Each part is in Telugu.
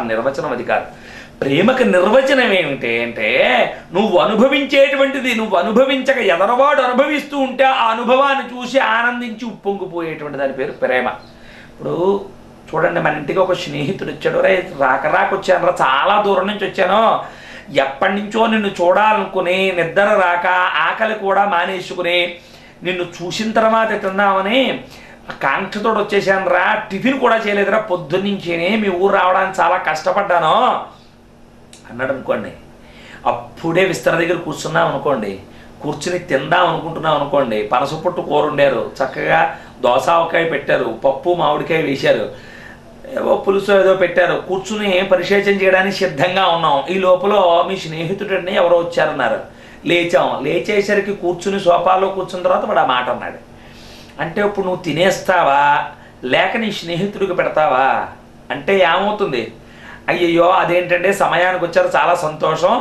దాని నిర్వచనం అది కాదు. ప్రేమకు నిర్వచనం ఏమిటి అంటే, నువ్వు అనుభవించేటువంటిది నువ్వు అనుభవించక ఎదరవాడు అనుభవిస్తూ ఉంటే ఆ అనుభవాన్ని చూసి ఆనందించి ఉప్పొంగిపోయేటువంటి దాని పేరు ప్రేమ. ఇప్పుడు చూడండి, మన ఇంటికి ఒక స్నేహితుడు వచ్చాడు. రే రాకొచ్చాను రా, చాలా దూరం నుంచి వచ్చాను, ఎప్పటి నుంచో నిన్ను చూడాలనుకుని నిద్ర రాక ఆకలి కూడా మానేసుకుని నిన్ను చూసిన తర్వాత తిందామని కాంక్షతో వచ్చేసాను రా, టిఫిన్ కూడా చేయలేదురా పొద్దున్నుంచేనే, మీ ఊరు రావడానికి చాలా కష్టపడ్డాను అన్నాడు అనుకోండి. అప్పుడే విస్తర దగ్గర కూర్చున్నాం అనుకోండి, కూర్చుని తిందాం అనుకుంటున్నాం అనుకోండి, పనసపొట్టు కూర వండారు, చక్కగా దోసావకాయ పెట్టారు, పప్పు మామిడికాయ వేశారు, ఏవో పులుసు ఏదో పెట్టారు, కూర్చుని పరిశేచన చేయడానికి సిద్ధంగా ఉన్నాం. ఈ లోపల మీ స్నేహితుడిని ఎవరో వచ్చారన్నారు, లేచేసరికి కూర్చుని సోఫాలో కూర్చున్న తర్వాత వాడు ఆ మాట అన్నాడు. అంటే ఇప్పుడు నువ్వు తినేస్తావా లేక నీ స్నేహితుడికి పెడతావా అంటే ఏమవుతుంది? అయ్యయ్యో అదేంటంటే సమయానికి వచ్చారు, చాలా సంతోషం,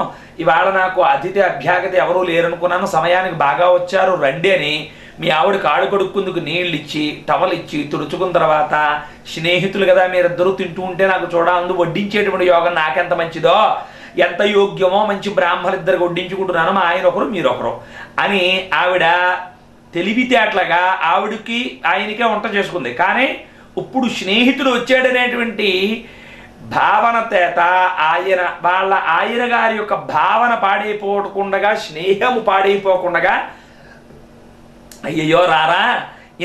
ఇవాళ నాకు అతిథి అభ్యాగతి ఎవరూ లేరనుకున్నాను, సమయానికి బాగా వచ్చారు రండి అని మీ ఆవిడ కాళ్ళు కడుక్కుందుకు నీళ్ళు ఇచ్చి టవల్ ఇచ్చి తుడుచుకున్న తర్వాత, స్నేహితులు కదా మీరిద్దరూ తింటూ ఉంటే నాకు చూడాలందు వడ్డించేటువంటి యోగం నాకెంత మంచిదో, ఎంత యోగ్యమో, మంచి బ్రాహ్మణులు ఇద్దరికి వడ్డించుకుంటున్నాను, మా ఆయన ఒకరు మీరొకరు అని ఆవిడ తెలివితేటలుగా ఆవిడకి ఆయనకే వంట చేసుకుంది. కానీ ఇప్పుడు స్నేహితుడు వచ్చాడనేటువంటి భావన చేత ఆయన గారి యొక్క భావన పాడైపోకుండా, స్నేహము పాడైపోకుండా, అయ్యయ్యో రారా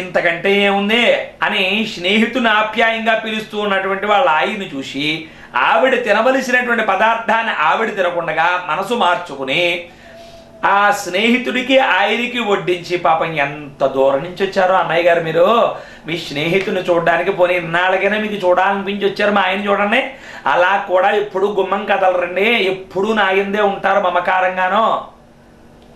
ఇంతకంటే ఏముంది అని స్నేహితుని ఆప్యాయంగా పిలుస్తూ ఉన్నటువంటి వాళ్ళ ఆయన్ని చూసి ఆవిడ తినవలసినటువంటి పదార్థాన్ని ఆవిడ తినకుండా మనసు మార్చుకుని ఆ స్నేహితుడికి ఆయనకి వడ్డించి, పాపం ఎంత దూరం నుంచి వచ్చారో అన్నయ్య గారు మీరు, మీ స్నేహితుడిని చూడడానికి పోనీ ఇన్నాళ్ళకైనా మీకు చూడాలనిపించి వచ్చారు, మా ఆయన చూడండి, అలా కూడా ఎప్పుడు గుమ్మం కదలరండి, ఎప్పుడూ నాయందే ఉంటారు మమకారంగానో.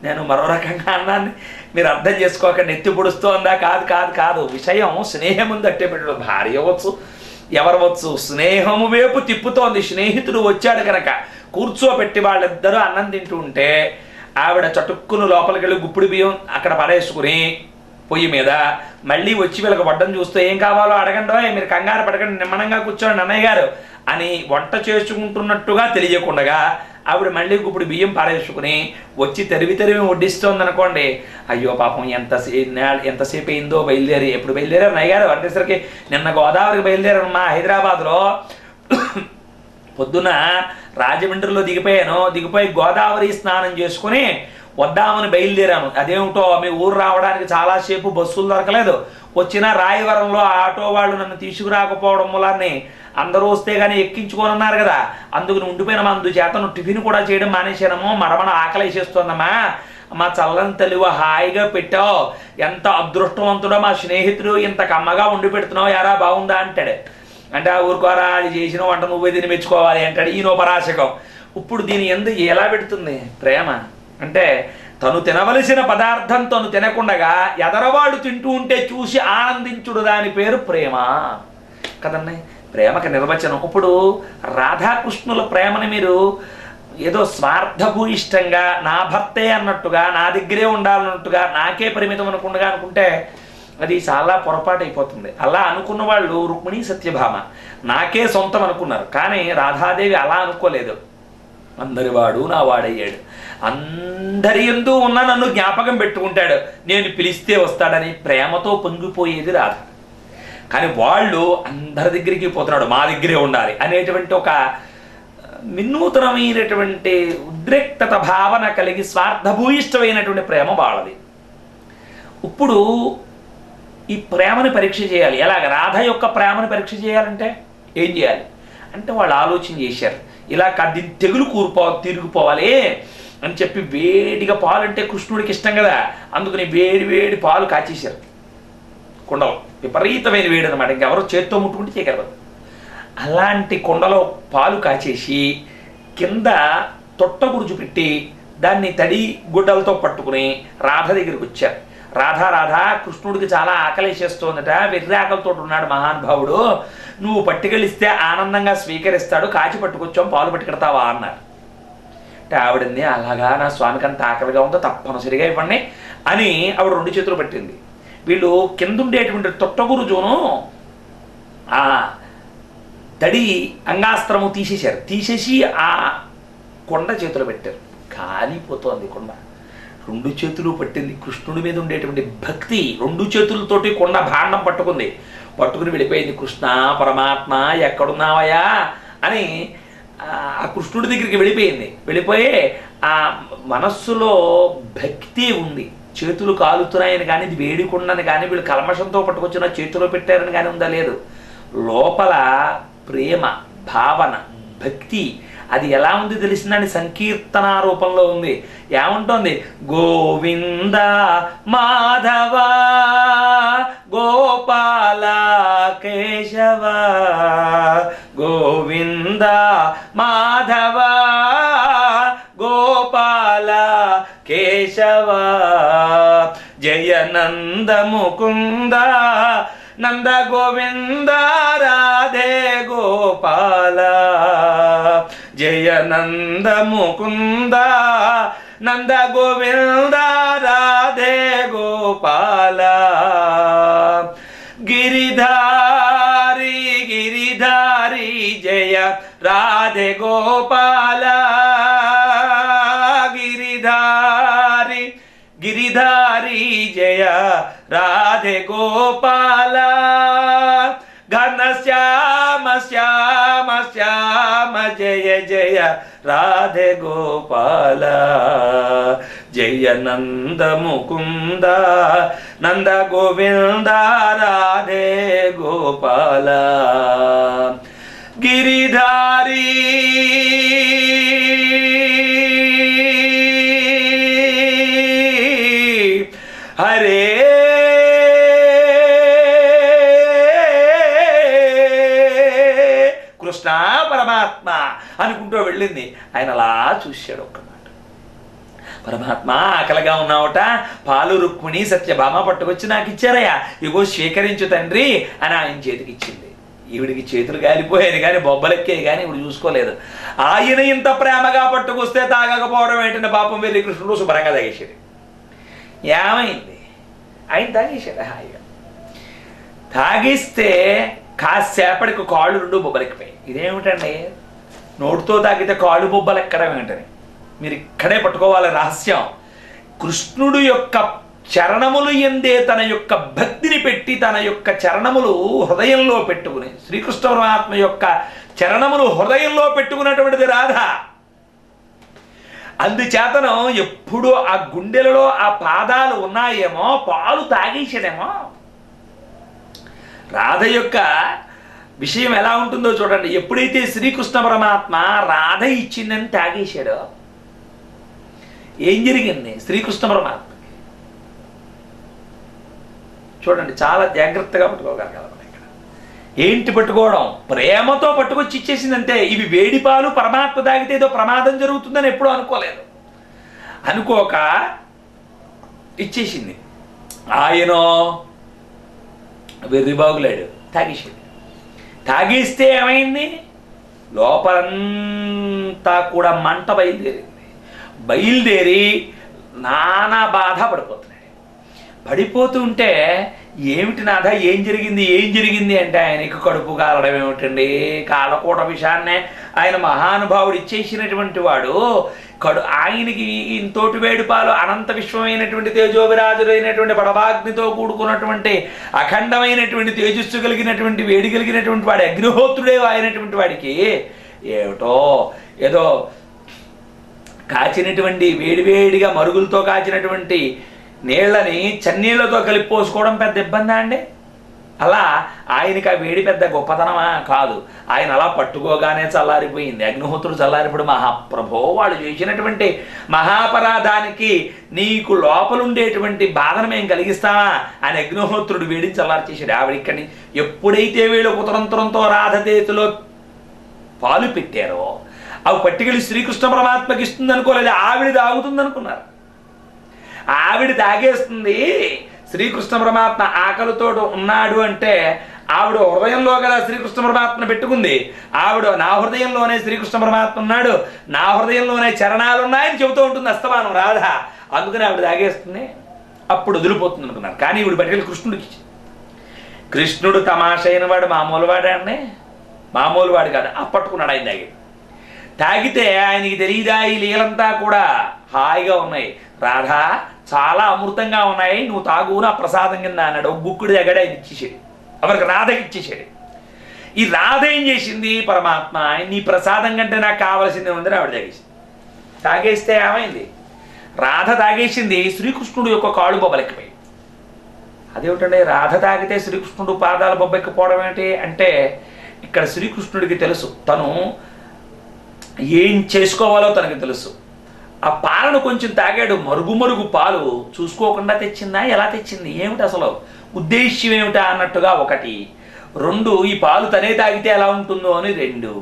నేను మరో రకంగా అన్నాన్ని మీరు అర్థం చేసుకోకండి, ఎత్తి పొడుస్తోందా, కాదు కాదు కాదు, విషయం స్నేహం ఉంది అట్టే పెట్టడు, భార్య అవ్వచ్చు ఎవరవచ్చు, స్నేహము వైపు తిప్పుతోంది. స్నేహితుడు వచ్చాడు కనుక కూర్చోబెట్టి వాళ్ళిద్దరూ అన్నం తింటూ ఉంటే ఆవిడ చటుక్కును లోపలికి వెళ్ళి గుప్పుడు బియ్యం అక్కడ పడేసుకుని పొయ్యి మీద మళ్ళీ వచ్చి వీళ్ళకి వడ్డం చూస్తూ ఏం కావాలో అడగండో, మీరు కంగారు పడకండి, నిమ్మనంగా కూర్చోండి అన్నయ్య గారు అని వంట చేసుకుంటున్నట్టుగా తెలియకుండా ఆవిడ మళ్ళీ గుప్పుడు బియ్యం పారేసుకుని వచ్చి తరివి వడ్డిస్తోంది అనుకోండి. అయ్యో పాపం ఎంతసేపు అయిందో బయలుదేరి, ఎప్పుడు బయలుదేరారు అన్నయ్య గారు అంటేసరికి నిన్న గోదావరికి బయలుదేరారు మా హైదరాబాద్లో, పొద్దున రాజమండ్రిలో దిగిపోయి గోదావరి స్నానం చేసుకుని వద్దామని బయలుదేరాను. అదేమిటో మీ ఊరు రావడానికి చాలాసేపు బస్సులు దొరకలేదు, వచ్చిన రాయవరంలో ఆటో వాళ్ళు నన్ను తీసుకురాకపోవడం వల్ల అందరూ వస్తే కానీ ఎక్కించుకోనున్నారు కదా, అందుకు ఉండిపోయిన అందుచేత టిఫిన్ కూడా చేయడం మానేశానము, మడమడ ఆకలేసేస్తోందమ్మా, మా చల్లని తెలివ హాయిగా పెట్టావు, ఎంత అదృష్టవంతుడో మా స్నేహితుడు, ఇంత కమ్మగా ఉండి పెడుతున్నావు, యారా బాగుందా అంటాడు. అంటే ఆ ఊరుకోరా, అది చేసిన వంట నువ్వే తిని మెచ్చుకోవాలి అంటాడు ఈయనో పరాశకం. ఇప్పుడు దీని ఎందుకు ఎలా పెడుతుంది ప్రేమ అంటే, తను తినవలసిన పదార్థం తను తినకుండగా ఎదరవాడు తింటూ ఉంటే చూసి ఆనందించుడు, దాని పేరు ప్రేమ కదండి. ప్రేమకు నిర్వచనం. ఇప్పుడు రాధాకృష్ణుల ప్రేమని మీరు ఏదో స్వార్థభూయిష్టంగా నా భర్తే అన్నట్టుగా, నా దగ్గరే ఉండాలన్నట్టుగా, నాకే పరిమితం అనుకుంటే అది చాలా పొరపాటు అయిపోతుంది. అలా అనుకున్న వాళ్ళు రుక్మిణి సత్యభామ నాకే సొంతం అనుకున్నారు, కానీ రాధాదేవి అలా అనుకోలేదు. అందరివాడు నా వాడయ్యాడు, అందరి యందు ఉన్న నన్ను జ్ఞాపకం పెట్టుకుంటాడు, నేను పిలిస్తే వస్తాడని ప్రేమతో పొంగిపోయేది రాధ. కానీ వాళ్ళు అందరి దగ్గరికి పోతున్నాడు, మా దగ్గరే ఉండాలి అనేటువంటి ఒక వినూతనమైనటువంటి ఉద్రిక్తత భావన కలిగి స్వార్థభూయిష్టమైనటువంటి ప్రేమ వాళ్ళది. ఇప్పుడు ఈ ప్రేమని పరీక్ష చేయాలి. ఎలాగ? రాధ యొక్క ప్రేమను పరీక్ష చేయాలంటే ఏం చేయాలి అంటే, వాళ్ళు ఆలోచన చేశారు, ఇలా దీన్ని తెగులు తిరిగిపోవాలి అని చెప్పి వేడిగా పాలు అంటే కృష్ణుడికి ఇష్టం కదా, అందుకని వేడి పాలు కాచేశారు కుండలో, విపరీతమైన వేడి అనమాట, ఇంకెవరో చేత్తో ముట్టుకుంటే చేయగలరు. అలాంటి కుండలో పాలు కాచేసి కింద తొట్ట గురుజు పెట్టి దాన్ని తడి గుడ్డలతో పట్టుకుని రాధ దగ్గరికి వచ్చారు. రాధా కృష్ణుడికి చాలా ఆకలేసేస్తోందట, వెర్రి ఆకలితో ఉన్నాడు మహానుభావుడు, నువ్వు పట్టుకెళ్ళిస్తే ఆనందంగా స్వీకరిస్తాడు, కాచి పట్టుకొచ్చాం, పాలు పట్టుకెడతావా అన్నారు. అంటే ఆవిడంది, అలాగా నా స్వామికి అంత ఆకలిగా ఉందో తప్పనిసరిగా ఇవ్వండి అని ఆవిడ 2 చేతులు పట్టింది. వీళ్ళు కింద ఉండేటువంటి తొట్టగురుజును తడి అంగాస్త్రము తీసేసి ఆ కొండ చేతులు పెట్టారు. కాలిపోతోంది కొండ. 2 చేతులు పట్టింది. కృష్ణుడి మీద ఉండేటువంటి భక్తి 2 చేతులతోటి కొండ భాండం పట్టుకుని వెళ్ళిపోయింది. కృష్ణ పరమాత్మ ఎక్కడున్నావయ్యా అని ఆ కృష్ణుడి దగ్గరికి వెళ్ళిపోయి ఆ మనస్సులో భక్తి ఉంది. చేతులు కాలుతున్నాయని కానీ ఇది వేడికొండని కానీ వీళ్ళు కల్మషంతో పట్టుకొచ్చిన చేతిలో పెట్టారని కానీ ఉందా? లేదు. లోపల ప్రేమ, భావన, భక్తి అది ఎలా ఉంది తెలిసిందని సంకీర్తన రూపంలో ఉంది. ఏముంటుంది? గోవింద మాధవ గోపాల కేశవ, గోవింద మాధవ గోపాల కేశవ, జయనంద ముకుంద నంద గోవింద రాధే గోపాల, జయనంద ముకుంద నంద గోవింద రాధే గోపాల, గిరిధారి గిరిధారి జయ రాధే గోపాల, గిరిధారి గిరిధారి జయ రాధే గోపాల, ఘన శ్యామ శ్యామ శ్యామ జయ జయ రాధే గోపాల, జయ నంద ముకుంద నంద గోవింద రాధే గోపాల, గిరిధారి హరే కృష్ణ పరమాత్మ అనుకుంటూ వెళ్ళింది. ఆయన అలా చూశాడు ఒక్కమాట. పరమాత్మ ఆకలిగా ఉన్నావుట, పాలు రుక్మిణి సత్యభామ పట్టుకొచ్చి నాకు ఇచ్చారయ్యా, ఇగో స్వీకరించు తండ్రి అని ఆయన చేతికి ఇచ్చింది. ఈవిడికి చేతులు కాలిపోయాయి కానీ బొబ్బలెక్కాయి కానీ ఇప్పుడు చూసుకోలేదు. ఆయన ఇంత ప్రేమగా పట్టుకొస్తే తాగకపోవడం ఏంటంటే పాపం వెళ్ళి కృష్ణుడు శుభ్రంగా తాగేసాడు. ఏమైంది? ఆయన తాగేశాడు హాయిగా. తాగిస్తే కాసేపటికి కాళ్ళు 2 బొబ్బలెక్కిపోయాయి. ఇదేమిటండి? నోటితో తాగితే కాళ్ళు బొబ్బలు ఎక్కడం ఏంటని మీరు ఇక్కడే పట్టుకోవాలి రహస్యం. కృష్ణుడు యొక్క చరణములు ఎందే తన యొక్క భక్తిని పెట్టి తన యొక్క చరణములు హృదయంలో పెట్టుకుని, శ్రీకృష్ణ పరమాత్మ యొక్క చరణములు హృదయంలో పెట్టుకున్నటువంటిది రాధ. అందుచేతను ఎప్పుడు ఆ గుండెలలో ఆ పాదాలు ఉన్నాయేమో పాలు తాగేసాడేమో. రాధ యొక్క విషయం ఎలా ఉంటుందో చూడండి. ఎప్పుడైతే శ్రీకృష్ణ పరమాత్మ రాధ ఇచ్చిందని తాగేశాడో ఏం జరిగింది? శ్రీకృష్ణ పరమాత్మకి చూడండి చాలా జాగ్రత్తగా పట్టుకోగలగాలి. ఇక్కడ ఏంటి పట్టుకోవడం? ప్రేమతో పట్టుకొచ్చి ఇచ్చేసింది అంతే. ఇవి వేడి పాలు పరమాత్మ తాగితే ఏదో ప్రమాదం జరుగుతుందని ఎప్పుడూ అనుకోలేదు. అనుకోక ఇచ్చేసింది. ఆయనో వెర్రిబాగులాడు, తాగేసాడు. తాగిస్తే ఏమైంది? లోపలంతా కూడా మంట బయలుదేరి నానా బాధ పడిపోతున్నాడు. పడిపోతుంటే ఏమిటి నాథ ఏం జరిగింది అంటే ఆయనకి కడుపు కాలడం ఏమిటండి? కాలకూట విషయాన్నే ఆయన మహానుభావుడు ఇచ్చేసినటువంటి వాడు. ఆయనకి ఇంతోటి వేడుపాలు అనంత విశ్వమైనటువంటి తేజోవిరాజులైనటువంటి పడవాగ్నితో కూడుకున్నటువంటి అఖండమైనటువంటి తేజస్సు కలిగినటువంటి వేడి కలిగినటువంటి వాడు అగ్నిహోత్రుడే అయినటువంటి వాడికి ఏమిటో ఏదో కాచినటువంటి వేడివేడిగా మరుగులతో కాచినటువంటి నీళ్ళని చన్నీళ్లతో కలిపి పోసుకోవడం పెద్ద ఇబ్బందా అండి? అలా ఆయనకి ఆ వేడి పెద్ద గొప్పతనమా? కాదు. ఆయన అలా పట్టుకోగానే చల్లారిపోయింది. అగ్నిహోత్రుడు చల్లారిపోడు. మహాప్రభో వాళ్ళు చేసినటువంటి మహాపరాధానికి నీకు లోపలుండేటువంటి బాధను మేము కలిగిస్తామా అని అగ్నిహోత్రుడు వేడిని చల్లారి చేశాడు. ఆవిడిక్కడిని ఎప్పుడైతే వీళ్ళు కుతరంతరంతో రాధదేతిలో పాలు పెట్టారో అవి పట్టుకెళ్ళి శ్రీకృష్ణ పరమాత్మకి ఇస్తుంది అనుకోలేదు, ఆవిడ తాగుతుంది అనుకున్నారు. ఆవిడ తాగేస్తుంది. శ్రీకృష్ణ పరమాత్మ ఆకలితో ఉన్నాడు అంటే ఆవిడ హృదయంలో కదా శ్రీకృష్ణ పరమాత్మను పెట్టుకుంది. ఆవిడ నా హృదయంలోనే శ్రీకృష్ణ పరమాత్మ ఉన్నాడు, నా హృదయంలోనే చరణాలు ఉన్నాయని చెబుతూ ఉంటుంది అస్తమానం రాధ. అందుకని ఆవిడ తాగేస్తుంది. అప్పుడు వదిలిపోతుంది అనుకున్నారు. కానీ ఈవిడ పట్టుకెళ్ళి కృష్ణుడికి. కృష్ణుడు తమాషైన వాడు మామూలు వాడే అండి. మామూలు వాడు కాదు. పట్టుకున్నాడు ఆయన తాగితే ఆయనకి తెలియదా ఈ లీలంతా కూడా హాయిగా ఉన్నాయి, రాధా చాలా అమృతంగా ఉన్నాయి, నువ్వు తాగు నా ప్రసాదం కింద అన్నాడు. ఒక గుక్కుడు దగ్గర ఆయన ఇచ్చేసాడు, ఎవరికి రాధకి ఇచ్చేసాడు. ఈ రాధ ఏం చేసింది, పరమాత్మ నీ ప్రసాదం కంటే నాకు కావలసింది ఉందని ఆవిడ తాగేసింది. తాగేస్తే ఏమైంది, రాధ తాగేసింది, శ్రీకృష్ణుడు యొక్క కాళ్ళు బొబ్బలెక్కిపోయి. అదేమిటండి రాధ తాగితే శ్రీకృష్ణుడు పాదాలు బొబ్బెక్కిపోవడం ఏంటి అంటే, ఇక్కడ శ్రీకృష్ణుడికి తెలుసు తను ఏం చేసుకోవాలో తనకు తెలుసు. ఆ పాలను కొంచెం తాగాడు, మరుగు మరుగు పాలు చూసుకోకుండా తెచ్చిందా, ఎలా తెచ్చింది, ఏమిటి అసలు ఉద్దేశ్యం ఏమిటా అన్నట్టుగా ఒకటి. రెండు, ఈ పాలు తనే తాగితే ఎలా ఉంటుందో అని రెండు.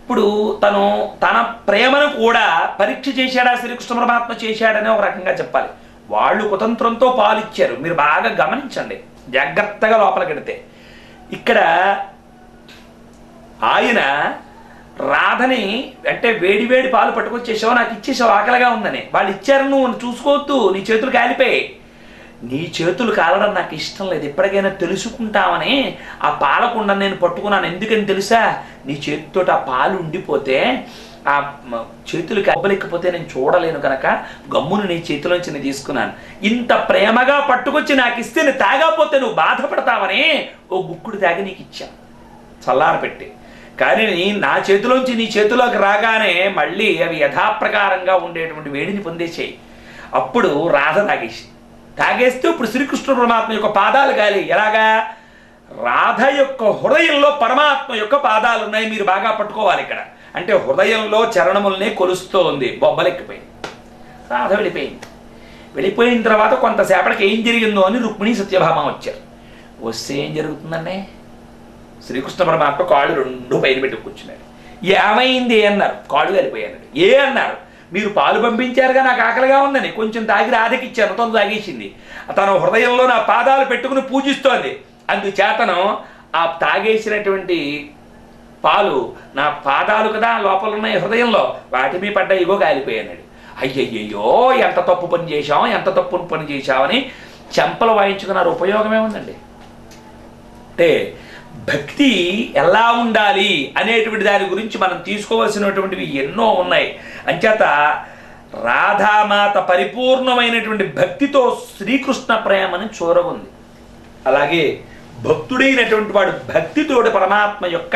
ఇప్పుడు తను తన ప్రేమను కూడా పరీక్ష చేశాడా శ్రీకృష్ణ పరమాత్మ చేశాడని ఒక రకంగా చెప్పాలి. వాళ్ళు కుతంత్రంతో పాలు ఇచ్చారు, మీరు బాగా గమనించండి జాగ్రత్తగా లోపలికెడితే. ఇక్కడ ఆయన రాధని అంటే వేడి వేడి పాలు పట్టుకొచ్చేసావు, నాకు ఇచ్చేసావు ఆకలిగా ఉందని. వాళ్ళు ఇచ్చారు, నువ్వు చూసుకోవద్దు, నీ చేతులు కాలిపోయి. నీ చేతులు కాలడం నాకు ఇష్టం లేదు, ఎప్పటికైనా తెలుసుకుంటామని ఆ పాలకుండా నేను పట్టుకున్నాను. ఎందుకని తెలుసా, నీ చేతితో ఆ పాలు ఉండిపోతే ఆ చేతులు కబ్బలెక్కిపోతే నేను చూడలేను కనుక గమ్మును నీ చేతిలోంచి నేను తీసుకున్నాను. ఇంత ప్రేమగా పట్టుకొచ్చి నాకు ఇస్తే నేను తాగకపోతే నువ్వు బాధపడతావని ఓ గుక్కుడు తాగి నీకు ఇచ్చాను చల్లార పెట్టి. కానీ నా చేతిలోంచి నీ చేతిలోకి రాగానే మళ్ళీ అవి యథాప్రకారంగా ఉండేటువంటి వేడిని పొందేసాయి. అప్పుడు రాధ తాగేస్తే ఇప్పుడు శ్రీకృష్ణ పరమాత్మ యొక్క పాదాలు గాలి. ఎలాగా, రాధ యొక్క హృదయంలో పరమాత్మ యొక్క పాదాలు ఉన్నాయి, మీరు బాగా పట్టుకోవాలి ఇక్కడ. అంటే హృదయంలో చరణములనే కొలుస్తూ ఉంది. బొబ్బలెక్కిపోయింది, రాధ వెళ్ళిపోయిన తర్వాత కొంతసేపటికి ఏం జరిగిందో అని రుక్మిణి సత్యభామ వచ్చారు. వస్తే ఏం జరుగుతుందండి, శ్రీకృష్ణ పరమాత్మ కాళ్ళు రెండు పైన పెట్టి కూర్చున్నాడు. ఏమైంది అన్నారు, కాళ్ళు వెళ్ళిపోయాడు. అన్నారు, మీరు పాలు పంపించారుగా నాకు ఆకలిగా ఉందని, కొంచెం తాగి రాధకి ఇచ్చాను, తను తాగేసింది. తన హృదయంలో నా పాదాలు పెట్టుకుని పూజిస్తోంది, అందుచేతను ఆ తాగేసినటువంటి పాలు నా పాదాలు కదా లోపల ఉన్నాయి హృదయంలో, వాటి మీద పడ్డ ఇగో కాలిపోయాడు. అయ్యయ్యో ఎంత తప్పు పని చేశాం, ఎంత తప్పు పని చేశామని చెంపలు వాయించుకున్నారు. ఉపయోగమే ఉందండి. అంటే భక్తి ఎలా ఉండాలి అనేటువంటి దాని గురించి మనం తీసుకోవాల్సినటువంటివి ఎన్నో ఉన్నాయి. అంచేత రాధామాత పరిపూర్ణమైనటువంటి భక్తితో శ్రీకృష్ణ ప్రేమని చూరగుంది. అలాగే భక్తుడైనటువంటి వాడు భక్తితోటి పరమాత్మ యొక్క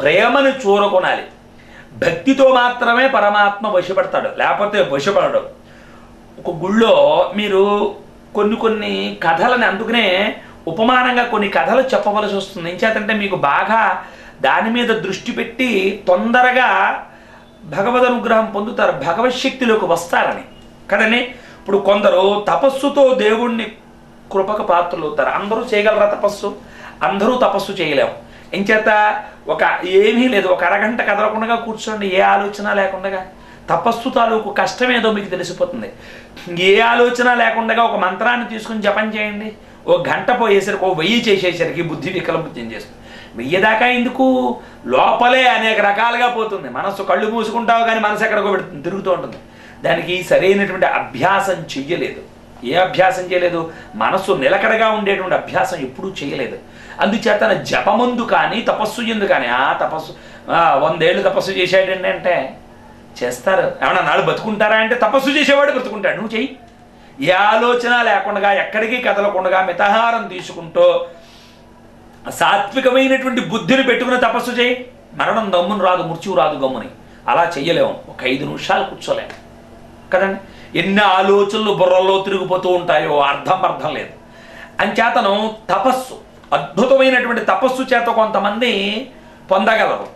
ప్రేమను చూరగొనాలి. భక్తితో మాత్రమే పరమాత్మ వశపడతాడు, లేకపోతే వశపడడు. ఒక గుళ్ళో మీరు కొన్ని కథలని, అందుకనే ఉపమానంగా కొన్ని కథలు చెప్పవలసి వస్తుంది. ఎంచేతంటే మీకు బాగా దాని మీద దృష్టి పెట్టి తొందరగా భగవద్ అనుగ్రహం పొందుతారు, భగవశక్తిలోకి వస్తారని కదండి. ఇప్పుడు కొందరు తపస్సుతో దేవుణ్ణి కృపకు పాత్రలు అవుతారు. అందరూ చేయగలరా తపస్సు, అందరూ తపస్సు చేయలేము. ఎంచేత ఏమీ లేదు, ఒక అరగంట కదలకుండా కూర్చోండి, ఏ ఆలోచన లేకుండా. తపస్సు తాలూకు కష్టమేదో మీకు తెలిసిపోతుంది. ఏ ఆలోచన లేకుండా ఒక మంత్రాన్ని తీసుకుని జపం చేయండి, ఓ గంట పోయేసరికి 1000 చేసేసరికి బుద్ధి వికలబుద్ధి చేస్తుంది. 1000 దాకా ఎందుకు, లోపలే అనేక రకాలుగా పోతుంది. మనస్సు కళ్ళు మూసుకుంటావు కానీ మనసు ఎక్కడికో తిరుగుతూ ఉంటుంది. దానికి సరైనటువంటి అభ్యాసం చెయ్యలేదు. ఏ అభ్యాసం చేయలేదు, మనస్సు నిలకడగా ఉండేటువంటి అభ్యాసం ఎప్పుడూ చేయలేదు. అందుచేత జపముందు కానీ తపస్సు ఎందు కానీ తపస్సు 100 ఏళ్ళు తపస్సు చేశాడండి అంటే చేస్తారు. ఏమన్నా నాళ్ళు బతుకుంటారా అంటే తపస్సు చేసేవాడు బతుకుంటాడు. నువ్వు చెయ్యి, ఏ ఆలోచన లేకుండా ఎక్కడికి కదలకుండా మితహారం తీసుకుంటూ సాత్వికమైనటువంటి బుద్ధిని పెట్టుకుని తపస్సు చేయి. మరణం దమ్మును రాదు, మృత్యువు రాదు గమ్ముని. అలా చెయ్యలేము, ఒక 5 నిమిషాలు కూర్చోలేము కదండి. ఎన్ని ఆలోచనలు బుర్రల్లో తిరిగిపోతూ ఉంటాయో అర్థం లేదు. అంచేతను తపస్సు, అద్భుతమైనటువంటి తపస్సు చేత కొంతమంది పొందగలరు.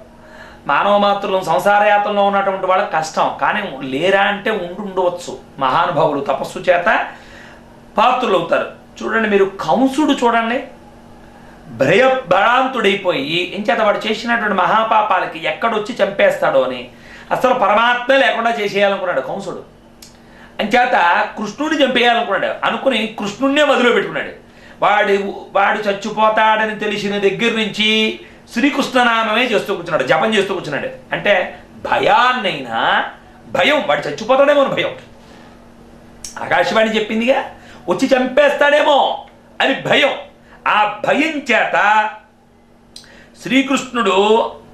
మానవ మాతృలను సంసారయాత్రలో ఉన్నటువంటి వాళ్ళకి కష్టం, కానీ లేరా అంటే ఉండవచ్చు. మహానుభావులు తపస్సు చేత పాత్రులు అవుతారు. చూడండి మీరు కంసుడు చూడండి, భయాంతుడైపోయి ఎంచేత వాడు చేసినటువంటి మహాపాపాలకి ఎక్కడొచ్చి చంపేస్తాడో అని అసలు పరమాత్మే లేకుండా చేసేయాలనుకున్నాడు కంసుడు. అంచేత కృష్ణుడిని చంపేయాలనుకున్నాడు, అనుకుని కృష్ణుడినే వదిలిలో పెట్టుకున్నాడు. వాడు చచ్చిపోతాడని తెలిసిన దగ్గర నుంచి శ్రీకృష్ణనామమే చేస్తూ కూర్చున్నాడు, జపం చేస్తూ కూర్చున్నాడు. అంటే భయాన్నైనా, భయం వాడు చచ్చిపోతాడేమో అని భయం, ఆకాశవాణి చెప్పిందిగా వచ్చి చంపేస్తాడేమో అని భయం. ఆ భయం చేత శ్రీకృష్ణుడు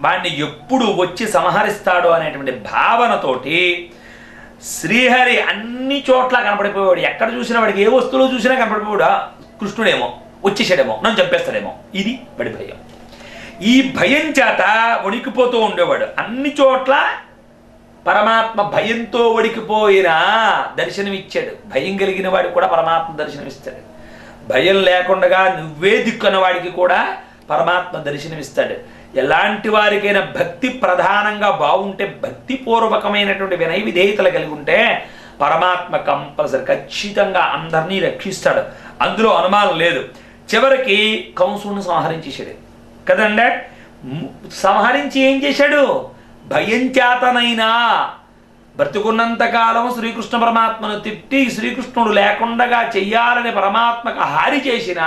వాడిని ఎప్పుడు వచ్చి సంహరిస్తాడో అనేటువంటి భావనతోటి శ్రీహరి అన్ని చోట్ల కనపడిపోయాడు. ఎక్కడ చూసినా వాడికి ఏ వస్తువులో చూసినా కనపడిపోయాడు. కృష్ణుడేమో వచ్చేసాడేమో నన్ను చంపేస్తాడేమో, ఇది వాడి భయం. ఈ భయం చేత వణికిపోతూ ఉండేవాడు. అన్ని చోట్ల పరమాత్మ భయంతో వణికిపోయినా దర్శనమిచ్చాడు. భయం కలిగిన వాడికి కూడా పరమాత్మ దర్శనమిస్తాడు. భయం లేకుండా నువ్వే దిక్కున్న వాడికి కూడా పరమాత్మ దర్శనమిస్తాడు. ఎలాంటి వారికైనా భక్తి ప్రధానంగా బాగుంటే, భక్తిపూర్వకమైనటువంటి వినయ విధేయతలు కలిగి ఉంటే పరమాత్మ కంపల్సరీ ఖచ్చితంగా అందరినీ రక్షిస్తాడు. అందులో అనుమానం లేదు. చివరికి కంసుని సంహరించేశాడు కదండి. సంహరించి ఏం చేశాడు? భయం చేతనైనా బ్రతుకున్నంతకాలం శ్రీకృష్ణ పరమాత్మను తిట్టి శ్రీకృష్ణుడు లేకుండా చెయ్యాలని పరమాత్మకు హారి చేసిన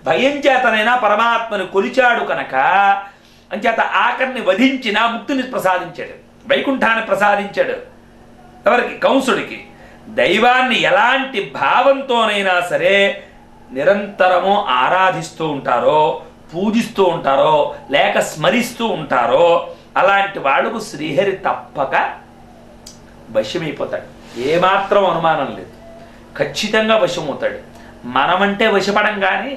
భయం చేతనైనా పరమాత్మను కొలిచాడు కనుక అంచేత ఆకర్ని వధించిన ముక్తిని ప్రసాదించాడు, వైకుంఠాన్ని ప్రసాదించాడు. ఎవరికి? కంసుడికి. దైవాన్ని ఎలాంటి భావంతోనైనా సరే నిరంతరము ఆరాధిస్తూ ఉంటారో, పూజిస్తూ ఉంటారో, లేక స్మరిస్తూ ఉంటారో అలాంటి వాళ్ళకు శ్రీహరి తప్పక వశమైపోతాడు. ఏమాత్రం అనుమానం లేదు, ఖచ్చితంగా వశమవుతాడు. మనమంటే వశపడం, కానీ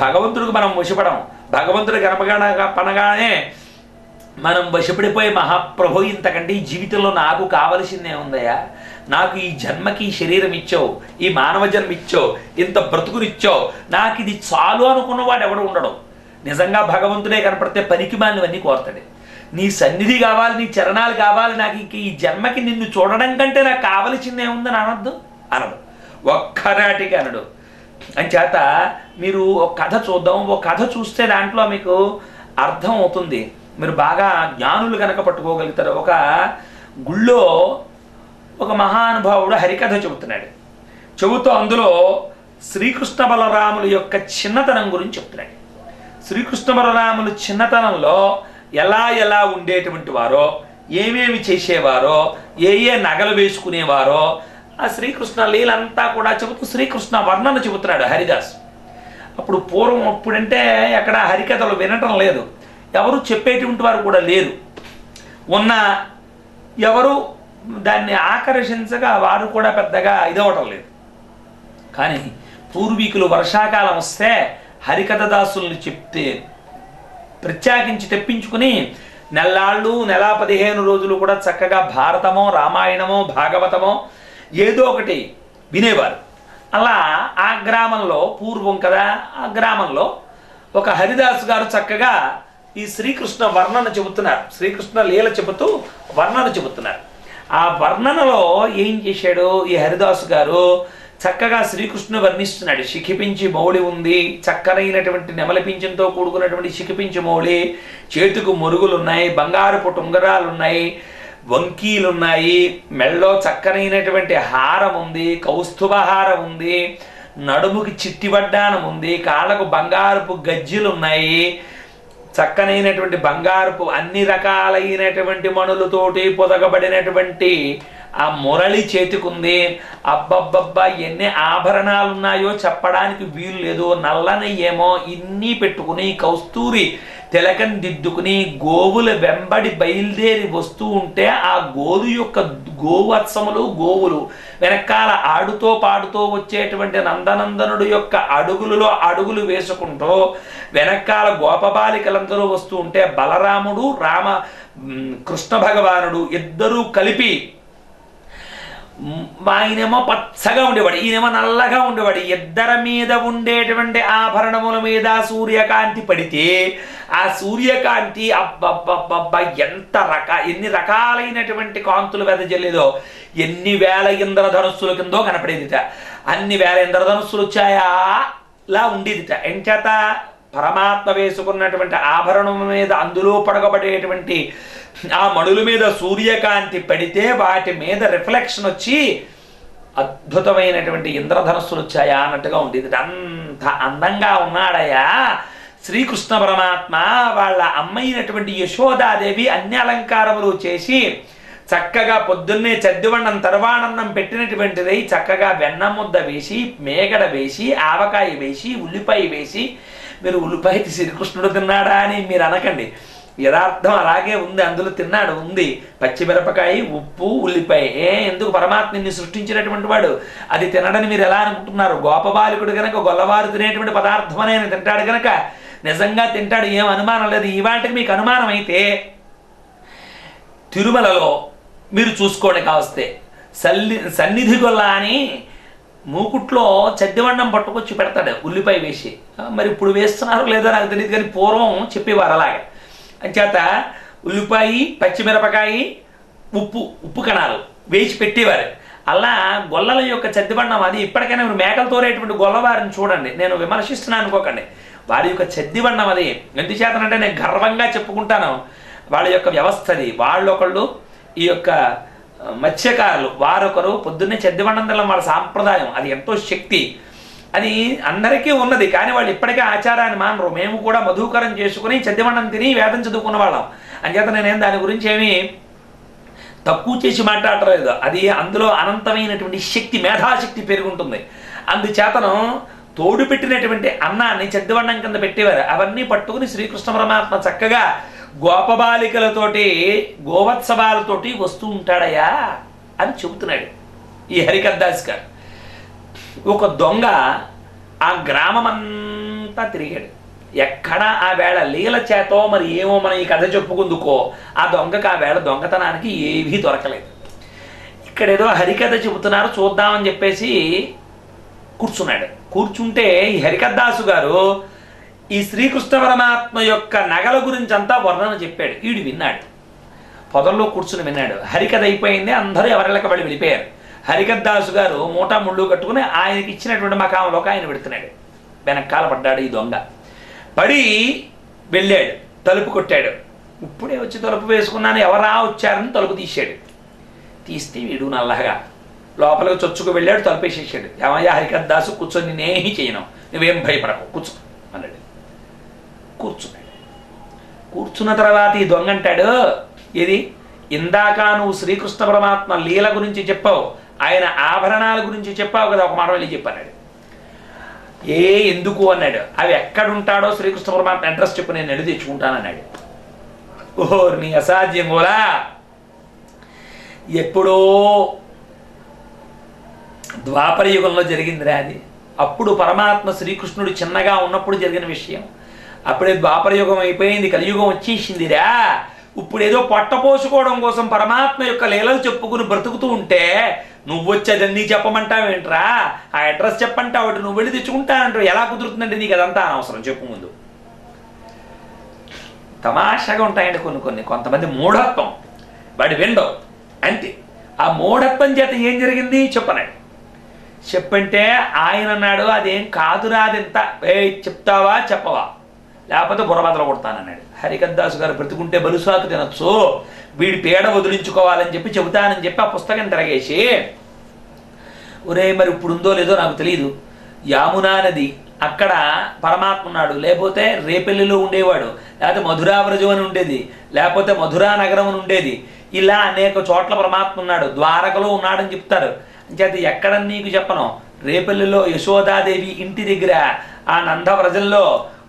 భగవంతుడికి మనం వశపడం. భగవంతుడు పనగానే మనం వశపడిపోయి మహాప్రభు ఇంతకంటే ఈ జీవితంలో నాకు కావలసిందే ఉందయ్యా, నాకు ఈ జన్మకి ఈ శరీరం ఇచ్చావు, ఈ మానవ జన్మ ఇచ్చావు, ఇంత బ్రతుకునిచ్చావు, నాకు ఇది చాలు అనుకున్నవాడు ఎవడు ఉండడు. నిజంగా భగవంతుడే కనపడితే పనికి మాలినవన్నీ కోరతాడు. నీ సన్నిధి కావాలి, నీ చరణాలు కావాలి, నాకు ఇంక ఈ జన్మకి నిన్ను చూడడం కంటే నాకు కావలసిందే ఉందని అనొద్దు, అనడు, ఒక్కనాటికి అనడు. అంచేత మీరు ఒక కథ చూద్దాం. ఒక కథ చూస్తే దాంట్లో మీకు అర్థం అవుతుంది. మీరు బాగా జ్ఞానులు కనుక పట్టుకోగలుగుతారు. ఒక గుళ్ళో ఒక మహానుభావుడు హరికథ చెబుతున్నాడు. చెబుతూ అందులో శ్రీకృష్ణ బలరాముల యొక్క చిన్నతనం గురించి చెప్తున్నాడు. శ్రీకృష్ణ బలరాములు చిన్నతనంలో ఎలా ఉండేటువంటి వారో, ఏమేమి చేసేవారో, ఏ నగలు వేసుకునేవారో ఆ శ్రీకృష్ణ లీలంతా కూడా చెబుతూ శ్రీకృష్ణ వర్ణన చెబుతున్నాడు హరిదాస్. అప్పుడు పూర్వం అప్పుడంటే ఎక్కడ హరికథలు వినటం లేదు, ఎవరు చెప్పేటువంటి వారు కూడా లేరు. ఉన్న ఎవరు దాన్ని ఆకర్షించగా వారు కూడా పెద్దగా ఇదవటం లేదు. కానీ పూర్వీకులు వర్షాకాలం వస్తే హరికథ దాసుల్ని చెప్తే ప్రత్యేకించి తెప్పించుకుని నెల్లాళ్ళు, నెల 15 రోజులు కూడా చక్కగా భారతమో, రామాయణమో, భాగవతమో ఏదో ఒకటి వినేవారు. అలా ఆ గ్రామంలో పూర్వం కదా, ఆ గ్రామంలో ఒక హరిదాసు గారు చక్కగా ఈ శ్రీకృష్ణ వర్ణన చెబుతున్నారు. శ్రీకృష్ణ లీల చెబుతూ వర్ణన చెబుతున్నారు. ఆ వర్ణనలో ఏం చేశాడు ఈ హరిదాసు గారు? చక్కగా శ్రీకృష్ణుని వర్ణిస్తున్నాడు. శిఖిపించి మౌళి ఉంది, చక్కనైనటువంటి నెమలిపించంతో కూడుకున్నటువంటి శిఖిపించి మౌళి, చేతుకు మురుగులున్నాయి, బంగారపు ఉంగరాలున్నాయి, వంకీలున్నాయి, మెళ్ళో చక్కనైనటువంటి హారం ఉంది, కౌస్తుభ హారం ఉంది, నడుముకి చిట్టివడ్డానం ఉంది, కాళ్ళకు బంగారపు గజ్జెలు ఉన్నాయి, చక్కనైనటువంటి బంగారపు అన్ని రకాలైనటువంటి మణులతోటి పొదగబడినటువంటి ఆ మురళి చేతికుంది. అబ్బబ్బబ్బా ఎన్ని ఆభరణాలు ఉన్నాయో చెప్పడానికి వీలు లేదు. నల్లని ఏమో ఇన్ని పెట్టుకుని కౌస్తూరి తిలకం దిద్దుకుని గోవుల వెంబడి బయలుదేరి వస్తూ ఉంటే ఆ గోవత్సములు గోవులు వెనకాల ఆడుతో పాడుతూ వచ్చేటువంటి నందనందనుడు యొక్క అడుగులలో అడుగులు వేసుకుంటూ వెనకాల గోపబాలికలందరూ వస్తూ ఉంటే బలరాముడు, కృష్ణ భగవానుడు ఇద్దరూ కలిపి, ఆయనేమో పచ్చగా ఉండేవాడు, ఈయనేమో నల్లగా ఉండేవాడు. ఇద్దరి మీద ఉండేటువంటి ఆభరణముల మీద సూర్యకాంతి పడితే ఆ సూర్యకాంతి అబ్బబ్బబ్బబ్బా ఎన్ని రకాలైనటువంటి కాంతులు వెదజల్లేదో, ఎన్ని వేల ఇంద్రధనుస్సుల కిందో కనపడేదిట. అన్ని వేల ఇంద్రధనుస్సులు వచ్చాయా లా ఉండేదిట. ఎంచేత పరమాత్మ వేసుకున్నటువంటి ఆభరణం మీద అందులో పడగబడేటువంటి ఆ మణుల మీద సూర్యకాంతి పడితే వాటి మీద రిఫ్లెక్షన్ వచ్చి అద్భుతమైనటువంటి ఇంద్రధనుస్సులు వచ్చాయా అన్నట్టుగా ఉండేది. అంత అందంగా ఉన్నాడయ్యా శ్రీకృష్ణ పరమాత్మ. వాళ్ళ అమ్మైనటువంటి యశోదాదేవి అన్ని అలంకారములు చేసి చక్కగా పొద్దున్నే చద్దివన్నం తర్వాణన్నం పెట్టినటువంటిది చక్కగా వెన్న ముద్ద వేసి, మేగడ వేసి, ఆవకాయ వేసి, ఉల్లిపాయ వేసి, మీరు ఉల్లిపాయ శ్రీకృష్ణుడు తిన్నాడా అని మీరు అనకండి. యథార్థం అలాగే ఉంది, అందులో తిన్నాడు, ఉంది. పచ్చిమిరపకాయ, ఉప్పు, ఉల్లిపాయ. ఎందుకు పరమాత్మ ఇన్ని సృష్టించినటువంటి వాడు అది తినడని మీరు ఎలా అనుకుంటున్నారు? గోపబాలికుడు కనుక గొల్లవారు తినేటువంటి పదార్థం అని ఆయన తింటాడు కనుక నిజంగా తింటాడు, ఏం అనుమానం లేదు. ఈ వాటికి మీకు అనుమానం అయితే తిరుమలలో మీరు చూసుకోండి కావస్తే. సన్నిధి గొల్ల అని మూకుట్లో చద్దివండం పట్టుకొచ్చి పెడతాడు ఉల్లిపాయ వేసి. మరి ఇప్పుడు వేస్తున్నారో లేదో నాకు తెలియదు, కానీ పూర్వం చెప్పేవారు అలాగే. అంచేత ఉల్లిపాయ, పచ్చిమిరపకాయ, ఉప్పు కణాలు వేసి పెట్టేవారు. అలా గొల్లల యొక్క చద్దిబండం అది. ఇప్పటికైనా మీరు మేకలు తోరేటువంటి గొల్లవారిని చూడండి, నేను విమర్శిస్తున్నాను అనుకోకండి, వారి యొక్క చద్దిబండం అది. ఎందుచేతనంటే నేను గర్వంగా చెప్పుకుంటాను వాళ్ళ యొక్క వ్యవస్థది. వాళ్ళొకళ్ళు ఈ యొక్క మత్స్యకారులు, వారొకరు పొద్దున్నే చద్దిబండం తినడం వాళ్ళ సాంప్రదాయం, అది ఎంతో శక్తి, అది అందరికీ ఉన్నది. కానీ వాళ్ళు ఇప్పటికే ఆచారాన్ని మానరు. మేము కూడా మధుకరం చేసుకుని చద్దిబండం తిని వేదం చదువుకున్న వాళ్ళం. అంచేత నేనేం దాని గురించి ఏమీ తక్కువ చేసి మాట్లాడలేదు. అది అందులో అనంతమైనటువంటి శక్తి, మేధాశక్తి పెరుగుంటుంది. అందుచేతను తోడు పెట్టినటువంటి అన్నాన్ని చద్దిబండం కింద పెట్టేవారు. అవన్నీ పట్టుకుని శ్రీకృష్ణ పరమాత్మ చక్కగా గోపబాలికలతోటి, గోవత్సవాలతోటి వస్తూ ఉంటాడయ్యా అని చెబుతున్నాడు ఈ హరికథాస్ గారు. ఒక దొంగ ఆ గ్రామమంతా తిరిగాడు. ఎక్కడ ఆ వేళ లీల చేతో మరి ఏమో మనం ఈ కథ చెప్పుకుందుకో ఆ దొంగకు ఆ వేళ దొంగతనానికి ఏవీ దొరకలేదు. ఇక్కడేదో హరికథ చెబుతున్నారు చూద్దామని చెప్పేసి కూర్చున్నాడు. కూర్చుంటే ఈ హరికథాసు గారు ఈ శ్రీకృష్ణ పరమాత్మ యొక్క నగల గురించి అంతా వర్ణన చెప్పాడు. వీడు విన్నాడు, పొదల్లో కూర్చుని విన్నాడు. హరికథ అయిపోయింది, అందరూ ఎవరిళ్ళకి వాళ్ళు వెళ్ళిపోయారు. హరికథాసు గారు మూటా ముళ్ళు కట్టుకుని ఆయనకి ఇచ్చినటువంటి మకాంలోకి ఆయన పెడుతున్నాడు. వెనకాల పడ్డాడు ఈ దొంగ. పడి వెళ్ళాడు, తలుపు కొట్టాడు. ఇప్పుడే వచ్చి తలుపు వేసుకున్నాను, ఎవరా వచ్చారని తలుపు తీశాడు. తీస్తే వీడు నల్లగా లోపలికి చొచ్చుకు వెళ్ళాడు, తలుపు వేసేసాడు. ఏమయ్యా హరికథాసు, కూర్చొని నేనేమీ చేయను, నువ్వేం భయపడకు, కూర్చో అన్నాడు. కూర్చున్నాడు. కూర్చున్న తర్వాత ఈ దొంగ అంటాడు, ఇది ఇందాక నువ్వు శ్రీకృష్ణ పరమాత్మ లీల గురించి చెప్పావు, ఆయన ఆభరణాల గురించి చెప్పావు కదా, ఒక మాట వెళ్ళి చెప్పన్నాడు. ఎందుకు అన్నాడు. అవి ఎక్కడుంటాడో శ్రీకృష్ణ పరమాత్మ అడ్రస్ చెప్పు, నేను ఎడు తెచ్చుకుంటానన్నాడు. ఓహో నీ అసాధ్యం కూడా. ఎప్పుడో ద్వాపర యుగంలో జరిగిందిరా అది. అప్పుడు పరమాత్మ శ్రీకృష్ణుడు చిన్నగా ఉన్నప్పుడు జరిగిన విషయం. అప్పుడే ద్వాపర యుగం అయిపోయింది, కలియుగం వచ్చేసిందిరా. ఇప్పుడు ఏదో పొట్ట పోసుకోవడం కోసం పరమాత్మ యొక్క లీలలు చెప్పుకుని బ్రతుకుతూ ఉంటే నువ్వు వచ్చేదన్నీ చెప్పమంటావేంట్రా? ఆ అడ్రస్ చెప్పంటావు, నువ్వు వెళ్ళి తెచ్చుకుంటానంటావు. ఎలా కుదురుతుందంటే నీకు అదంతా అనవసరం, చెప్పు ముందు. తమాషాగా ఉంటాయండి కొంతమంది మూఢత్వం, వాడి విండో అంతే. ఆ మూఢత్వం చేత ఏం జరిగింది చెప్పనాడు. చెప్పంటే ఆయన అన్నాడు, అదేం కాదురా, అదెంత చెప్తావా చెప్పవా, లేకపోతే బుర్రబదలు కొడతానన్నాడు. హరికథాసు గారు బ్రతుకుంటే బలుసాకు తినొచ్చు, వీడి పీడ వదిలించుకోవాలని చెప్పి చెబుతానని చెప్పి ఆ పుస్తకం తిరగేసి, ఒరే మరి ఇప్పుడు ఉందో లేదో నాకు తెలియదు, యామునా నది అక్కడ పరమాత్మ ఉన్నాడు, లేకపోతే రేపెల్లిలో ఉండేవాడు, లేకపోతే మధురావ్రజం అని ఉండేది, లేకపోతే మధురా నగరం అని ఉండేది, ఇలా అనేక చోట్ల పరమాత్మ ఉన్నాడు, ద్వారకలో ఉన్నాడని చెప్తారు. అంచేత ఎక్కడ నీకు చెప్పను, రేపల్లిలో యశోదాదేవి ఇంటి దగ్గర ఆ నందవ్రజంలో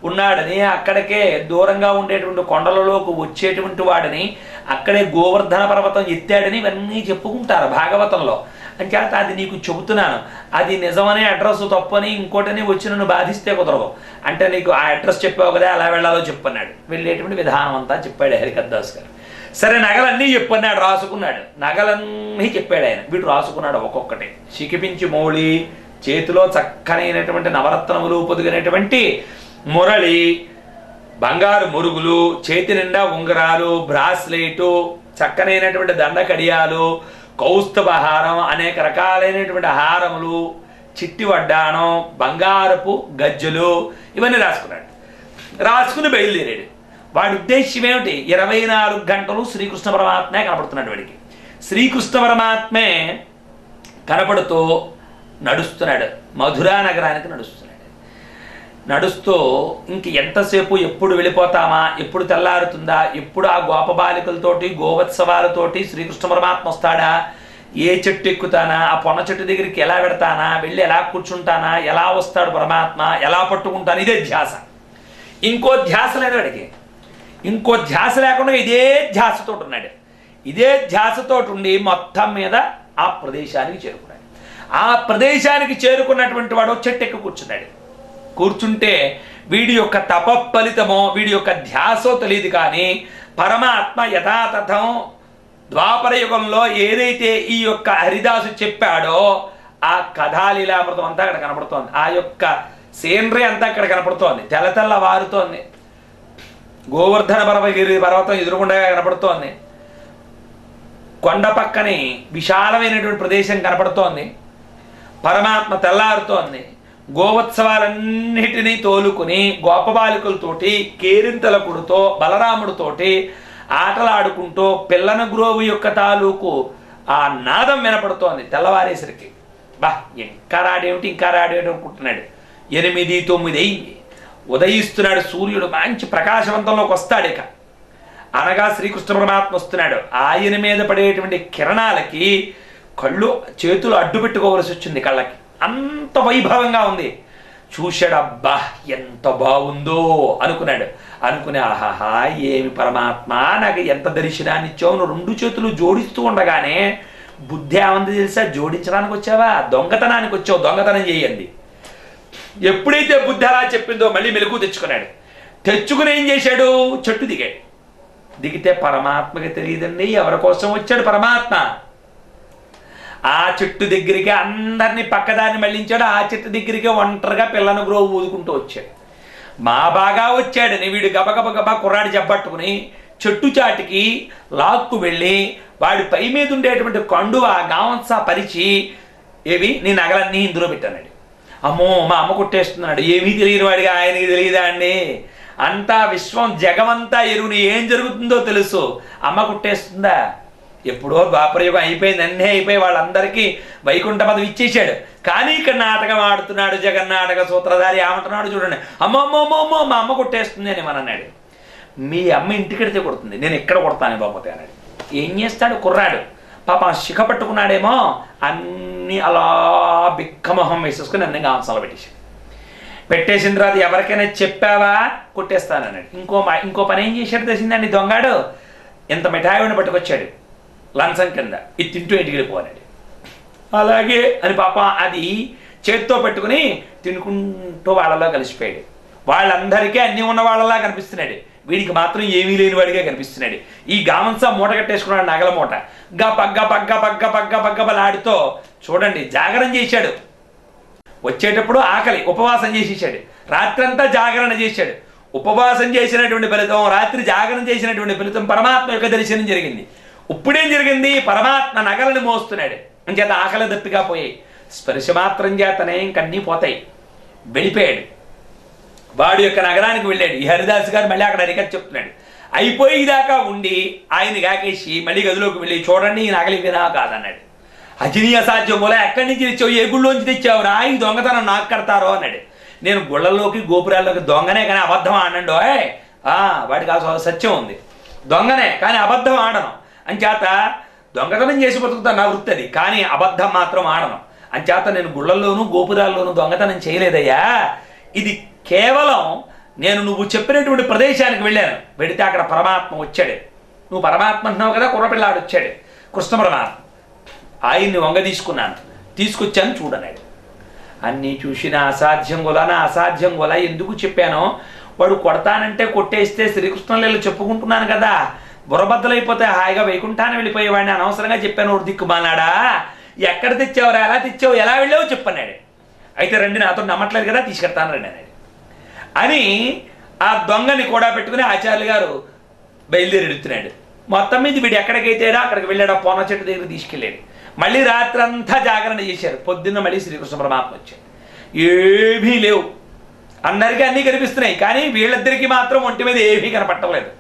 ఉన్నాడని, అక్కడికే దూరంగా ఉండేటువంటి కొండలలోకి వచ్చేటువంటి వాడని, అక్కడే గోవర్ధన పర్వతం ఎత్తాడని ఇవన్నీ చెప్పుకుంటారు భాగవతంలో. అంచేత అది నీకు చెబుతున్నాను, అది నిజమనే అడ్రస్ తప్పని ఇంకోటని వచ్చి నన్ను బాధిస్తే కుదరవు. అంటే నీకు ఆ అడ్రస్ చెప్పావు కదా, అలా వెళ్ళాలో చెప్పన్నాడు. వెళ్ళేటువంటి విధానం అంతా చెప్పాడు హరికథాస్ గారు. సరే నగలన్నీ చెప్పన్నాడు, రాసుకున్నాడు. నగలన్నీ చెప్పాడు ఆయన. వీడు రాసుకున్నాడు ఒక్కొక్కటి. శిఖిపించి మౌళి, చేతిలో చక్కనైనటువంటి నవరత్నములు పొదిగినటువంటి మురళి, బంగారు మురుగులు, చేతి నిండా ఉంగరాలు, బ్రాస్లెటు, చక్కనైనటువంటి దండ కడియాలు, కౌస్తుభహారం, అనేక రకాలైనటువంటి హారములు, చిట్టి వడ్డాణం, బంగారపు గజ్జలు, ఇవన్నీ రాసుకున్నాడు. రాసుకుని బయలుదేరాడు. వాడి ఉద్దేశ్యం ఏమిటి? 24 గంటలు శ్రీకృష్ణ పరమాత్మే కనపడుతున్నాడు వాడికి. శ్రీకృష్ణ పరమాత్మే కనపడుతూ నడుస్తున్నాడు, మధురా నగరానికి నడుస్తున్నాడు. నడుస్తూ ఇంక ఎంతసేపు, ఎప్పుడు వెళ్ళిపోతామా, ఎప్పుడు తెల్లారుతుందా, ఎప్పుడు ఆ గోపబాలికలతోటి గోవత్సవాలతోటి శ్రీకృష్ణ పరమాత్మ వస్తాడా, ఏ చెట్టు ఎక్కుతానా, ఆ పొన్న చెట్టు దగ్గరికి ఎలా పెడతానా, వెళ్ళి ఎలా కూర్చుంటానా, ఎలా వస్తాడు పరమాత్మ, ఎలా పట్టుకుంటాను, ఇదే ధ్యాస. ఇంకో ధ్యాస లేదు వాడికి. ఇంకో ధ్యాస లేకుండా ఇదే ధ్యాసతో ఉన్నాడు. ఇదే ధ్యాసతో ఉండి మొత్తం మీద ఆ ప్రదేశానికి చేరుకున్నాడు. ఆ ప్రదేశానికి చేరుకున్నటువంటి వాడు చెట్టు ఎక్కి కూర్చున్నాడు. కూర్చుంటే వీడి యొక్క తప ఫలితమో వీడి యొక్క ధ్యాసో తెలియదు, కానీ పరమాత్మ యథాతథం ద్వాపర యుగంలో ఏదైతే ఈ యొక్క హరిదాసు చెప్పాడో ఆ కథాలీలామృతం అంతా అక్కడ కనపడుతోంది. ఆ యొక్క సీనరీ అంతా అక్కడ కనపడుతోంది. తెల్ల తెల్ల వారుతోంది. గోవర్ధన పర్వతం ఎదురుగుండగా కనపడుతోంది. కొండ పక్కనే విశాలమైనటువంటి ప్రదేశం కనపడుతోంది. పరమాత్మ తెల్లారుతోంది. గోవత్సవాలన్నిటినీ తోలుకుని గోపబాలికలతోటి కేరింతలకుడుతో బలరాముడితోటి ఆటలాడుకుంటూ పిల్లన గ్రోవు యొక్క తాలూకు ఆ నాదం వినపడుతోంది. తెల్లవారేసరికి ఇంకా రాడేమిటి అనుకుంటున్నాడు. 8, 9 అయింది. ఉదయిస్తున్నాడు సూర్యుడు. మంచి ప్రకాశవంతంలోకి వస్తాడు. ఇక అనగా శ్రీకృష్ణ పరమాత్మ వస్తున్నాడు. ఆయన మీద పడేటువంటి కిరణాలకి కళ్ళు చేతులు అడ్డు పెట్టుకోవలసి వచ్చింది. కళ్ళకి అంత వైభవంగా ఉంది. చూశాడు. అబ్బా ఎంత బాగుందో అనుకున్నాడు. అనుకుని ఆహాహా ఏమి పరమాత్మ నాకు ఎంత దర్శనాన్ని ఇచ్చావు. నువ్వు 2 చేతులు జోడిస్తూ ఉండగానే బుద్ధి ఏమంది తెలుసా? జోడించడానికి వచ్చావా? దొంగతనానికి వచ్చావు. దొంగతనం చేయండి. ఎప్పుడైతే బుద్ధి అలా చెప్పిందో మళ్ళీ మెలకు తెచ్చుకున్నాడు. తెచ్చుకుని ఏం చేశాడు? చెట్టు దిగాడు. దిగితే పరమాత్మకి తెలియదండి ఎవరి కోసం వచ్చాడు పరమాత్మ. ఆ చెట్టు దగ్గరికి అందరినీ పక్కదాన్ని మళ్ళించాడు. ఆ చెట్టు దగ్గరికి ఒంటరిగా పిల్లను గ్రోవు ఊదుకుంటూ వచ్చాడు. మా బాగా వచ్చాడని వీడు గబగబ కుర్రాడి జబ్బట్టుకుని చెట్టు చాటికి లాక్కు వెళ్ళి వాడి పై మీద ఉండేటువంటి కండువ గావంసా పరిచి ఏవి నీ నగలన్నీ ఇందులో పెట్టానండి. అమ్మో మా అమ్మ కొట్టేస్తున్నాడు. ఏమీ తెలియని వాడిగా ఆయనకి తెలియదా అండి? అంతా విశ్వం జగమంతా ఎరువుని ఏం జరుగుతుందో తెలుసు. అమ్మ కుట్టేస్తుందా? ఎప్పుడో ద్వాపరయుగం అయిపోయింది. అన్నీ అయిపోయి వాళ్ళందరికీ వైకుంఠ పదవి ఇచ్చేసాడు. కానీ ఇక్కడ నాటకం ఆడుతున్నాడు జగన్నాటక సూత్రధారి. ఏమంటున్నాడు చూడండి. అమ్మమ్మమ్మమ్మో మా అమ్మ కొట్టేస్తుంది అని మన అన్నాడు. మీ అమ్మ ఇంటికెడితే కొడుతుంది, నేను ఇక్కడ కొడతాను బాబోతే అన్నాడు. ఏం చేస్తాడు కుర్రాడు? పాప శిఖ పట్టుకున్నాడేమో అన్నీ అలా బిక్కమొహం వేసేసుకుని అన్నీ గాంసాలు పెట్టేసిన తర్వాత ఎవరికైనా చెప్పావా కొట్టేస్తానన్నాడు. ఇంకో పని ఏం చేశాడు తెలిసిందండి దొంగాడు. ఇంత మిఠాయిని పట్టుకొచ్చాడు లంచం కింద. ఇది తింటూ ఇంటికి వెళ్ళిపోనాడు. అలాగే అని పాప అది చేత్తో పెట్టుకుని తినుకుంటూ వాళ్ళలో కలిసిపోయాడు. వాళ్ళందరికీ అన్నీ ఉన్న వాళ్ళలా కనిపిస్తున్నాడు. వీడికి మాత్రం ఏమీ లేని వాడిగా కనిపిస్తున్నాడు. ఈ గామంసా మూట కట్టేసుకున్నాడు, నగల మూట. పగ్గలాడుతో చూడండి జాగరణ చేశాడు. వచ్చేటప్పుడు ఆకలి ఉపవాసం చేసేసాడు. రాత్రంతా జాగరణ చేశాడు. ఉపవాసం చేసినటువంటి ఫలితం, రాత్రి జాగరణ చేసినటువంటి ఫలితం పరమాత్మ యొక్క దర్శనం జరిగింది. ఇప్పుడేం జరిగింది? పరమాత్మ నగలను మోస్తున్నాడు. అంచేత ఆకలి దప్పిగా పోయాయి. స్పర్శ మాత్రం చేతనే ఇంకన్నీ పోతాయి. వెళ్ళిపోయాడు. వాడు యొక్క నగరానికి వెళ్ళాడు. ఈ హరిదాస్ గారు మళ్ళీ అక్కడ హరికథ చెప్తున్నాడు. అయిపోయేదాకా ఉండి ఆయన కాకేసి మళ్ళీ గదిలోకి వెళ్ళి చూడండి ఈ నగలి వినా కాదన్నాడు. అజనీ అసాధ్యం మూల ఎక్కడి నుంచి తెచ్చావు? ఏ గుళ్ళోంచి తెచ్చావురా? ఈ దొంగతనం నాకు కడతారో అన్నాడు. నేను గుళ్ళల్లోకి గోపురాల్లోకి దొంగనే కానీ అబద్ధం ఆడండు. వాడికి ఆ సత్యం ఉంది. దొంగనే కానీ అబద్ధం ఆడను. అంచేత దొంగతనం చేసి బతుకుతాను, నా వృత్తి అది. కానీ అబద్ధం మాత్రం ఆడను. అంచేత నేను గుళ్ళల్లోనూ గోపురాల్లోనూ దొంగతనం చేయలేదయ్యా. ఇది కేవలం నువ్వు చెప్పినటువంటి ప్రదేశానికి వెళ్ళాను. వెడితే అక్కడ పరమాత్మ వచ్చాడు. నువ్వు పరమాత్మ అంటున్నావు కదా, కుర్రపిల్లాడు వచ్చాడు కృష్ణ పరమాత్మ. ఆయన్ని వంగ తీసుకొచ్చాను చూడన్నాడు. అన్నీ చూసిన అసాధ్యం గొల ఎందుకు చెప్పానో, వాడు కొడతానంటే కొట్టేస్తే శ్రీకృష్ణలీల చెప్పుకుంటున్నాను కదా, బుర్రబద్దలైపోతే హాయిగా వైకుంఠాన్ని వెళ్ళిపోయేవాడిని. అనవసరంగా చెప్పాను. ఒకటి దిక్కుమానాడా, ఎక్కడ తెచ్చావురా, ఎలా తెచ్చావు, ఎలా వెళ్ళావో చెప్పన్నాడు. అయితే రండి నాతో నమ్మట్లేదు కదా, తీసుకెళ్తాను రండి అన్నాడు. అని ఆ దొంగని కూడా పెట్టుకుని ఆచార్యులు గారు బయలుదేరెడుతున్నాడు. మొత్తం మీద వీడు ఎక్కడికైతేడా అక్కడికి వెళ్ళాడు. ఆ పోన చెట్టు దగ్గర తీసుకెళ్ళాడు. మళ్ళీ రాత్రంతా జాగరణ చేశారు. పొద్దున్న మళ్ళీ శ్రీకృష్ణ పరమాత్మ వచ్చాడు. ఏమీ లేవు, అందరికీ అన్నీ కనిపిస్తున్నాయి. కానీ వీళ్ళిద్దరికీ మాత్రం ఒంటి మీద ఏమీ కనపట్టలేదు.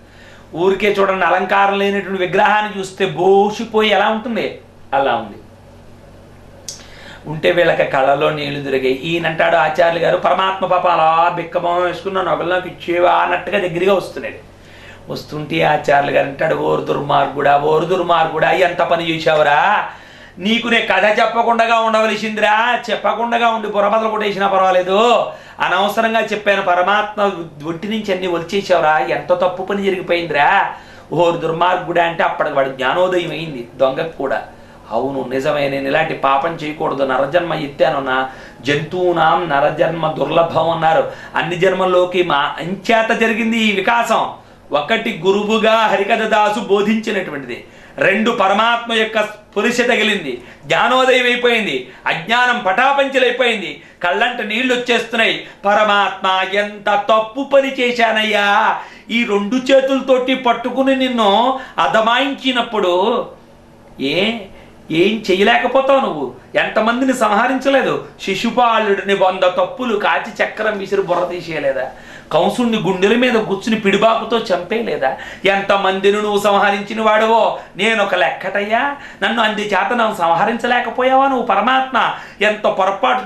ఊరికే చూడండి, అలంకారం లేనటువంటి విగ్రహాన్ని చూస్తే బోసిపోయి ఎలా ఉంటుంది అలా ఉంది. ఉంటే వీళ్ళకి కళ్ళలో నీళ్లు దొరికాయి. ఈయనంటాడు ఆచార్యులు గారు, పరమాత్మ పాప అలా బిక్కమం వేసుకున్న నొగల్లోకి ఇచ్చేవా అన్నట్టుగా దగ్గరగా వస్తున్నాడు. వస్తుంటే ఆచార్యులు గారు అంటాడు, ఓరు దుర్మార్గుడా ఎంత పని చేశావురా, నీకు నే కథ చెప్పకుండా ఉండవలసిందిరా, చెప్పకుండా ఉండి బుర్రబదలు కొట్టేసినా పర్వాలేదు, అనవసరంగా చెప్పాను, పరమాత్మ ఒంటి నుంచి అన్ని వచ్చేసావురా, ఎంత తప్పు పని జరిగిపోయిందిరా, ఓరు దుర్మార్గుడా అంటే అప్పటికి వాడు జ్ఞానోదయం అయింది దొంగకు కూడా. అవును నిజమే, నేను ఇలాంటి పాపం చేయకూడదు, నరజన్మ ఎత్తానున్నా, జంతువునాం నరజన్మ దుర్లభం అన్నారు. అన్ని జన్మల్లోకి మా అంచేత జరిగింది ఈ వికాసం. ఒకటి గురువుగా హరికథ దాసు బోధించినటువంటిది, రెండు పరమాత్మ యొక్క స్పృశ తగిలింది, జ్ఞానోదయం అయిపోయింది, అజ్ఞానం పటాపంచలైపోయింది, కళ్ళంట నీళ్లు వచ్చేస్తున్నాయి. పరమాత్మ ఎంత తప్పు పని చేశానయ్యా, ఈ రెండు చేతులతోటి పట్టుకుని నిన్ను అదమాయించినప్పుడు ఏం చేయలేకపోతావు నువ్వు, ఎంతమందిని సంహరించలేదు, శిశుపాలుడిని 100 తప్పులు కాచి చక్రం విసిరి బుర్ర తీసేయలేదా, కంసుణ్ణి గుండెల మీద కూర్చుని పిడిబాకుతో చంపేయలేదా, ఎంతమందిని నువ్వు సంహరించిన వాడువో, నేను ఒక లెక్కటయ్యా, నన్ను అందుచేత నువ్వు సంహరించలేకపోయావా నువ్వు పరమాత్మ, ఎంత పొరపాటు